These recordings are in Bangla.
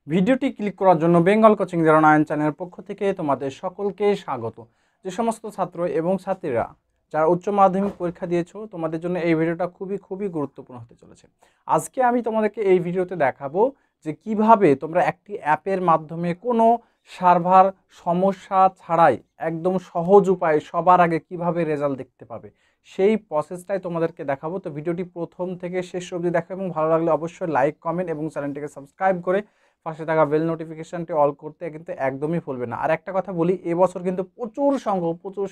ভিডিওটি ক্লিক করার জন্য বেঙ্গল কোচিং 09 চ্যানেলের পক্ষ থেকে তোমাদের সকলকে স্বাগত। যে সমস্ত ছাত্র এবং ছাত্রীরা যারা উচ্চ মাধ্যমিক পরীক্ষা দিয়েছো, তোমাদের জন্য এই ভিডিওটা খুবই গুরুত্বপূর্ণ হতে চলেছে। আজকে আমি তোমাদেরকে এই ভিডিওতে দেখাবো যে কিভাবে তোমরা একটি অ্যাপের মাধ্যমে কোনো সার্ভার সমস্যা ছাড়াই একদম সহজ উপায়ে সবার আগে কিভাবে রেজাল্ট দেখতে পাবে, সেই প্রসেসটাই তোমাদেরকে দেখাবো। তো ভিডিওটি প্রথম থেকে শেষ অবধি দেখো এবং ভালো লাগলে অবশ্যই লাইক, কমেন্ট এবং চ্যানেলটিকে সাবস্ক্রাইব করে পাশে থাকা বেল নোটিফিকেশনটি অল করতে কিন্তু একদমই ভুলবে না। আর একটা কথা বলি, এবছর কিন্তু প্রচুর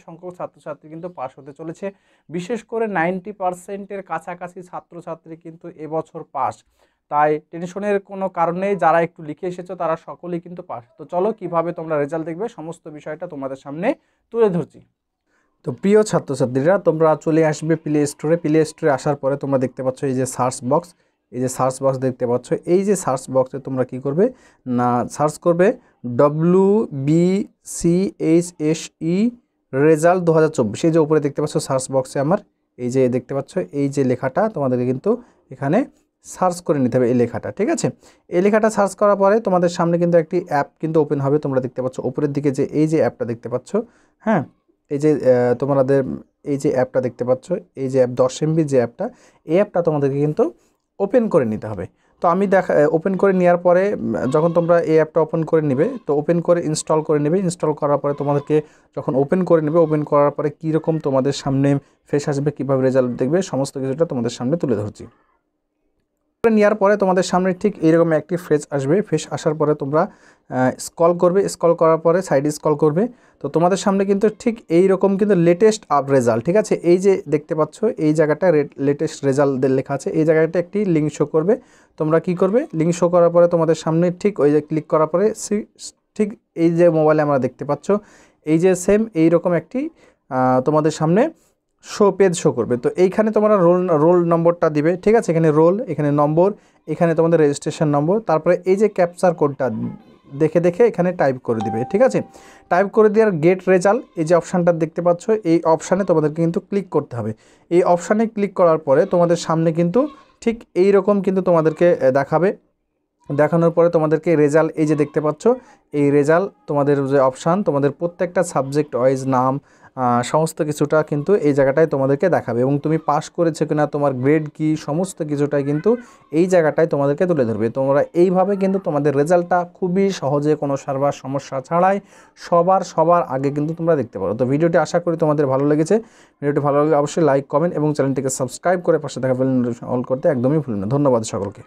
সংখ্যক ছাত্রছাত্রী কিন্তু পাস হতে চলেছে। বিশেষ করে 90%-এর কাছাকাছি ছাত্রছাত্রী কিন্তু এবছর পাস। তাই টেনশনের কোনো কারণ নেই, যারা একটু লিখে এসেছো তারা সকলেই কিন্তু পাস। তো চলো কিভাবে তোমরা রেজাল্ট দেখবে সমস্ত বিষয়টা তোমাদের সামনে তুলে ধরছি। তো প্রিয় ছাত্রছাত্রীরা, তোমরা চলে আসবে প্লে স্টোরে আসার পরে তোমরা দেখতে পাচ্ছ এই যে সার্চ বক্স, দেখতে পাচ্ছ। এই যে সার্চ বক্সে তোমরা কি করবে না, সার্চ করবে WBCHSE রেজাল্ট 2024। এই যে উপরে দেখতে পাচ্ছ সার্চ বক্সে আমার এই যে দেখতে পাচ্ছ এই যে লেখাটা, তোমাদেরকে কিন্তু এখানে সার্চ করে নিতে হবে এই লেখাটা, ঠিক আছে। এই লেখাটা সার্চ করার পরে তোমাদের সামনে কিন্তু একটি অ্যাপ কিন্তু ওপেন হবে। তোমরা দেখতে পাচ্ছ উপরের দিকে যে এই যে অ্যাপটা দেখতে পাচ্ছ, হ্যাঁ, এই যে তোমাদের এই যে অ্যাপটা দেখতে পাচ্ছ, এই যে অ্যাপ 10 MB যে অ্যাপটা, এই অ্যাপটা তোমাদেরকে কিন্তু ওপেন করে নিতে হবে। তো আমি ওপেন করে নেওয়ার পরে যখন তোমরা এই অ্যাপটা ওপেন করে নেবে, তো ওপেন করে ইনস্টল করে নেবে। ইনস্টল করার পরে তোমাদেরকে যখন ওপেন করে নেবে, ওপেন করার পরে কীরকম তোমাদের সামনে ফেস আসবে, কীভাবে রেজাল্ট দেখবে, সমস্ত কিছুটা তোমাদের সামনে তুলে ধরছি। নেওয়ার পরে তোমাদের সামনে ঠিক এইরকম একটি ফেস আসবে। ফেস আসার পরে তোমরা স্ক্রল করবে, স্ক্রল করার পরে সাইডে স্ক্রল করবে। তো তোমাদের সামনে কিন্তু ঠিক এইরকম কিন্তু লেটেস্ট আপ রেজাল্ট, ঠিক আছে, এই যে দেখতে পাচ্ছ এই জায়গাটা লেটেস্ট রেজাল্ট লেখা আছে, এই জায়গাটা একটি লিঙ্ক শো করবে। তোমরা কি করবে, লিঙ্ক শো করার পরে তোমাদের সামনে ঠিক ওই যে ক্লিক করার পরে ঠিক এই যে মোবাইলে আমরা দেখতে পাচ্ছ এই যে সেম এইরকম একটি তোমাদের সামনে পেজ শো করবে। তো এইখানে তোমরা রোল নম্বরটা দিবে, ঠিক আছে, এখানে রোল, এখানে নম্বর, এখানে তোমাদের রেজিস্ট্রেশন নম্বর, তারপরে এই যে ক্যাপচার কোডটা দেখে এখানে টাইপ করে দিবে, ঠিক আছে। টাইপ করে দেওয়ার গেট রেজাল্ট এই যে অপশানটা দেখতে পাচ্ছ, এই অপশানে তোমাদেরকে কিন্তু ক্লিক করতে হবে। এই অপশানে ক্লিক করার পরে তোমাদের সামনে কিন্তু ঠিক এই রকম কিন্তু তোমাদেরকে দেখাবে। দেখানোর পরে তোমাদেরকে রেজাল্ট এই যে দেখতে পাচ্ছ, এই রেজাল্ট তোমাদের যে অপশান, তোমাদের প্রত্যেকটা সাবজেক্ট ওয়াইজ নাম সমস্ত কিছুটা কিন্তু এই জায়গাটায় তোমাদেরকে দেখাবে এবং তুমি পাস করেছো কিনা, তোমার গ্রেড কি, সমস্ত কিছুটাই কিন্তু এই জায়গাটায় তোমাদেরকে তুলে ধরবে। তোমরা এইভাবে কিন্তু তোমাদের রেজাল্টটা খুবই সহজে কোনো সার্ভার সমস্যা ছাড়াই সবার আগে কিন্তু তোমরা দেখতে পারো। তো ভিডিওটি আশা করি তোমাদের ভালো লেগেছে। ভিডিওটি ভালো লাগলে অবশ্যই লাইক, কমেন্ট এবং চ্যানেলটিকে সাবস্ক্রাইব করে পাশে থাকা বেল নোটিফিকেশন অল করতে একদমই ভুলবেন না। ধন্যবাদ সকলকে।